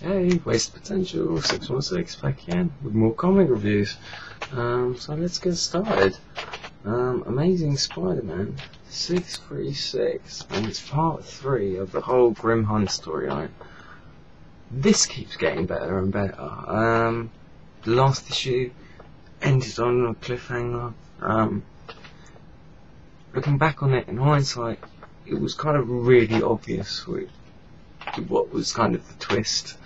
Hey, Waste Potential 616 back again with more comic reviews. So let's get started. Amazing Spider-Man 636, and it's part 3 of the whole Grim Hunt storyline. This keeps getting better and better. The last issue ended on a cliffhanger. Looking back on it in hindsight, it was kind of really obvious what was kind of the twist,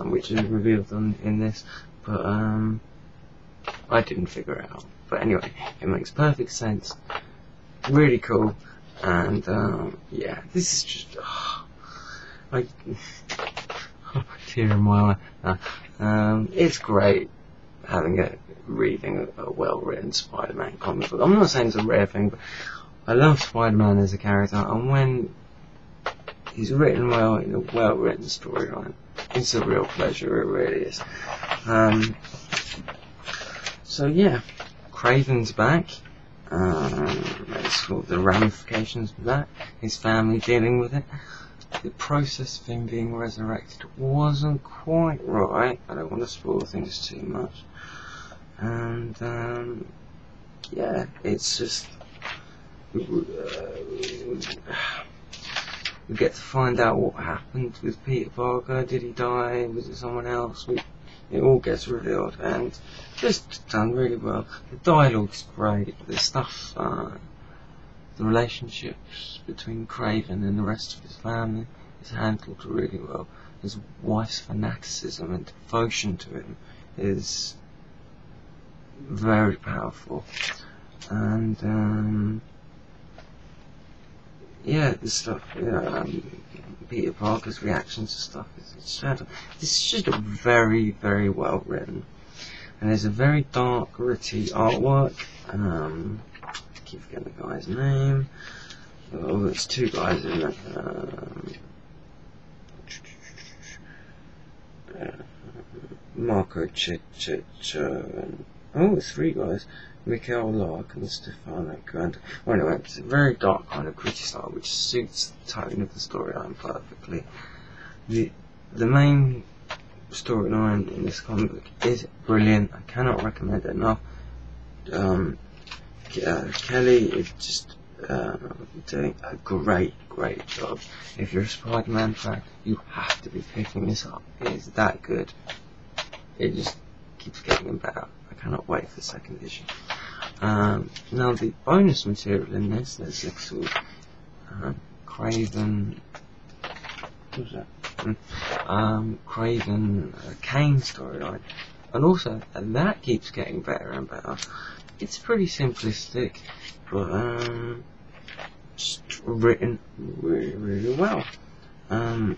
which is revealed in this, but I didn't figure it out. But anyway, it makes perfect sense, really cool, and yeah, this is just like tear in my eye. It's great reading a well-written Spider-Man comic book. I'm not saying it's a rare thing, but I love Spider-Man as a character, and when he's written well in a well-written storyline, it's a real pleasure, it really is. So yeah, Craven's back. It's got the ramifications of that, his family dealing with it. The process of him being resurrected wasn't quite right. I don't want to spoil things too much. And yeah, it's just we get to find out what happened with Peter Parker. Did he die? Was it someone else? It all gets revealed, and just done really well. The dialogue's great. The stuff, the relationships between Craven and the rest of his family is handled really well. His wife's fanaticism and devotion to him is very powerful, and yeah, the stuff, Peter Parker's reactions to stuff is this is just a very, very well written, and there's a very dark, gritty artwork. I keep forgetting the guy's name. Oh, there's two guys in it. Marco and oh, it's three guys. Mikael Lark and Stefano Grant. Well, anyway, it's a very dark kind of gritty style which suits the tone of the storyline perfectly. The main storyline in this comic book is brilliant. I cannot recommend it enough. Kelly is just doing a great job. If you're a Spider-Man fan, you have to be picking this up. It is that good. It just keeps getting better. I cannot wait for the second issue. Now the bonus material in this, there's this sort of Craven, what was that? Craven Kane storyline, and also that keeps getting better and better. It's pretty simplistic, but just written really well. And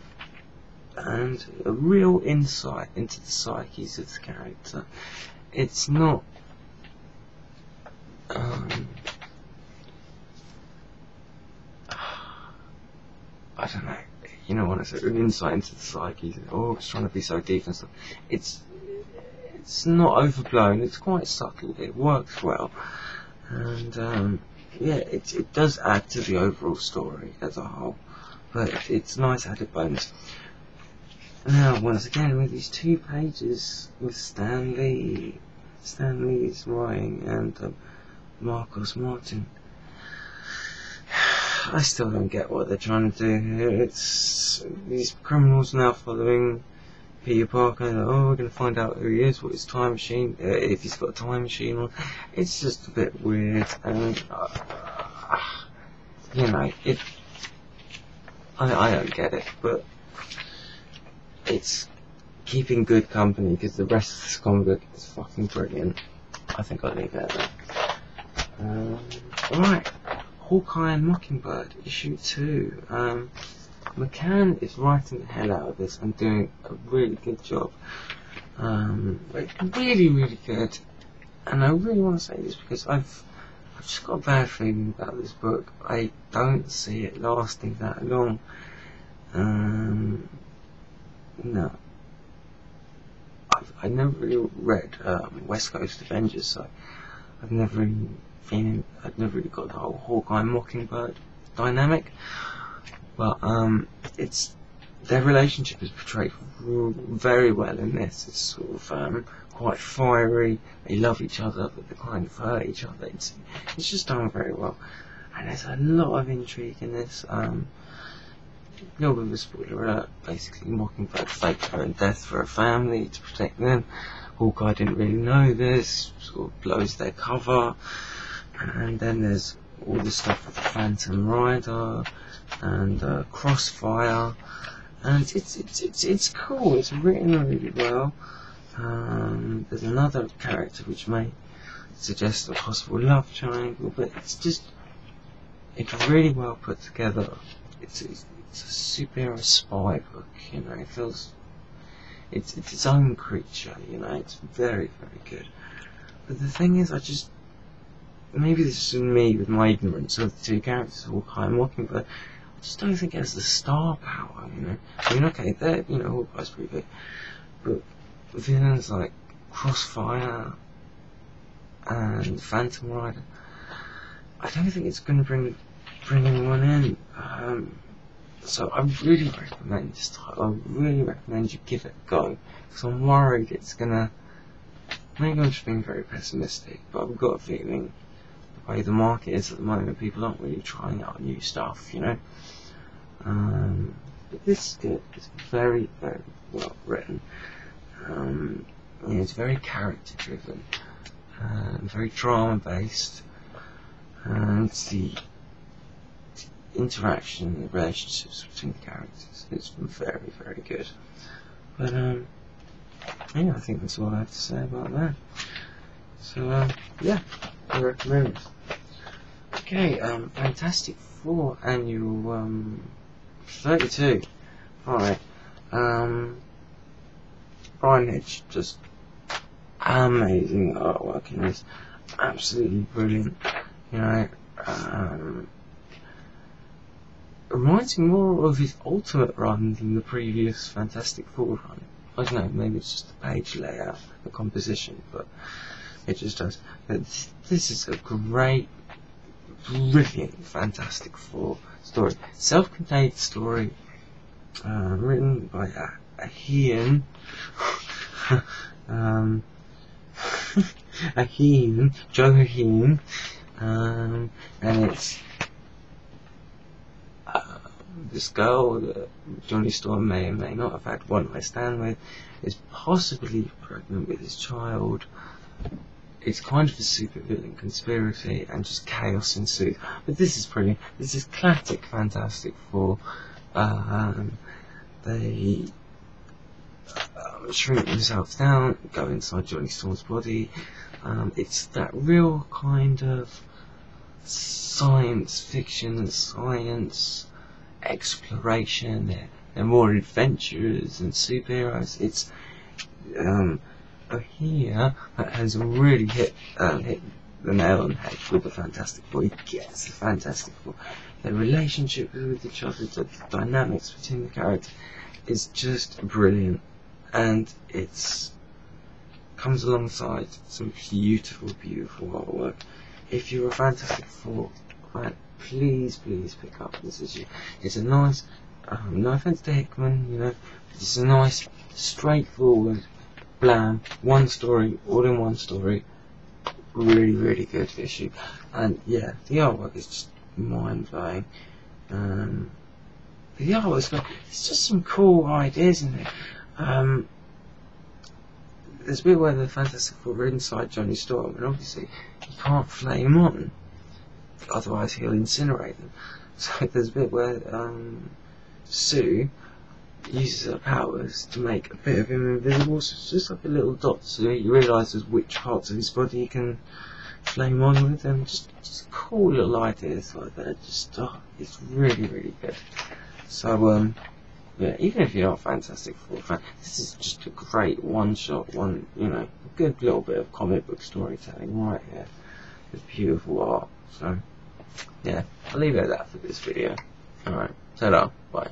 a real insight into the psyches of the character. It's not I don't know, you know what I said, an insight into the psyche. Oh, it's trying to be so deep and stuff. It's not overblown, it's quite subtle, it works well, and yeah, it does add to the overall story as a whole, but it's nice added bonus. Now, once again, with these 2 pages with Stan Lee's writing and Marcos Martin, I still don't get what they're trying to do here. It's these criminals now following Peter Parker. Oh, we're going to find out who he is, what his time machine, if he's got a time machine on. It's just a bit weird, and you know, I don't get it, but it's keeping good company because the rest of this comic book is fucking brilliant. I think I'll leave it at that. Alright, Hawkeye and Mockingbird, issue 2. McCann is writing the hell out of this and doing a really good job. Like, really good. And I really want to say this because I've just got a bad feeling about this book. I don't see it lasting that long. No. I never really read West Coast Avengers, so I've never really got the whole Hawkeye Mockingbird dynamic. But it's their relationship is portrayed very well in this. It's sort of quite fiery. They love each other, but they kind of hurt each other. It's just done very well, and there's a lot of intrigue in this. No bit of a spoiler alert. Basically, Mockingbird faked her own death for her family to protect them. Hawkeye didn't really know this. Sort of blows their cover, and then there's all this stuff with the Phantom Rider and Crossfire. And it's cool. It's written really well. There's another character which may suggest a possible love triangle, but it's really well put together. It's a superhero spy book, you know. It feels it's its own creature, you know. It's very, very good. But the thing is, maybe this is me with my ignorance of the two characters, Hawkeye and Mockingbird. I just don't think it has the star power, you know. I mean, okay, Hawkeye's pretty big, but villains like Crossfire and Phantom Rider, I don't think it's going to bring anyone in. So I really recommend this title. I really recommend you give it a go, because I'm worried it's gonna. Maybe I'm just being very pessimistic, but I've got a feeling the way the market is at the moment, people aren't really trying out new stuff, you know. But this is good. It's very, very well written. It's very character driven, very drama based, and the interaction and the relationships between the characters is very, very good. But yeah, I think that's all I have to say about that. So yeah, I recommend it. Okay, Fantastic Four Annual 32. Alright. Brian Hitch, just amazing artwork in this. Absolutely brilliant. You know, reminds me more of his Ultimate run than the previous Fantastic Four run. I don't know, maybe it's just the page layout, the composition, but it just does. But this is a great, brilliant Fantastic Four story. Self-contained story, written by Joe Heen, and it's this girl that Johnny Storm may or may not have had one night stand with is possibly pregnant with his child. It's kind of a supervillain conspiracy, and just chaos ensues. But this is brilliant. This is classic Fantastic Four. They shrink themselves down, go inside Johnny Storm's body. It's that real kind of science fiction, science exploration. They're more adventurers than superheroes. It's here that has really hit the nail on the head with the Fantastic Four. He gets the Fantastic Four. Their relationship with each other, the dynamics between the characters is just brilliant, and it's comes alongside some beautiful, beautiful artwork. If you're a Fantastic Four fan, please pick up this issue. It's a nice, no offense to Hickman, you know, it's a nice, straightforward, bland, one story, all in one story, really, really good issue. And yeah, the artwork is just mind-blowing. The artwork's got, it's just some cool ideas in there. There's a bit where the Fantastic Four are inside Johnny Storm, and obviously he can't flame on, otherwise he'll incinerate them. So there's a bit where Sue uses her powers to make a bit of him invisible, so it's just like a little dot, so he realises which parts of his body he can flame on with, and just cool little ideas like that. Just it's really, really good. So yeah, even if you're not a Fantastic Four fan, this is just a great one-shot, you know, a good little bit of comic book storytelling right here with beautiful art. So yeah, I'll leave it at that for this video. Alright, ta-da, bye.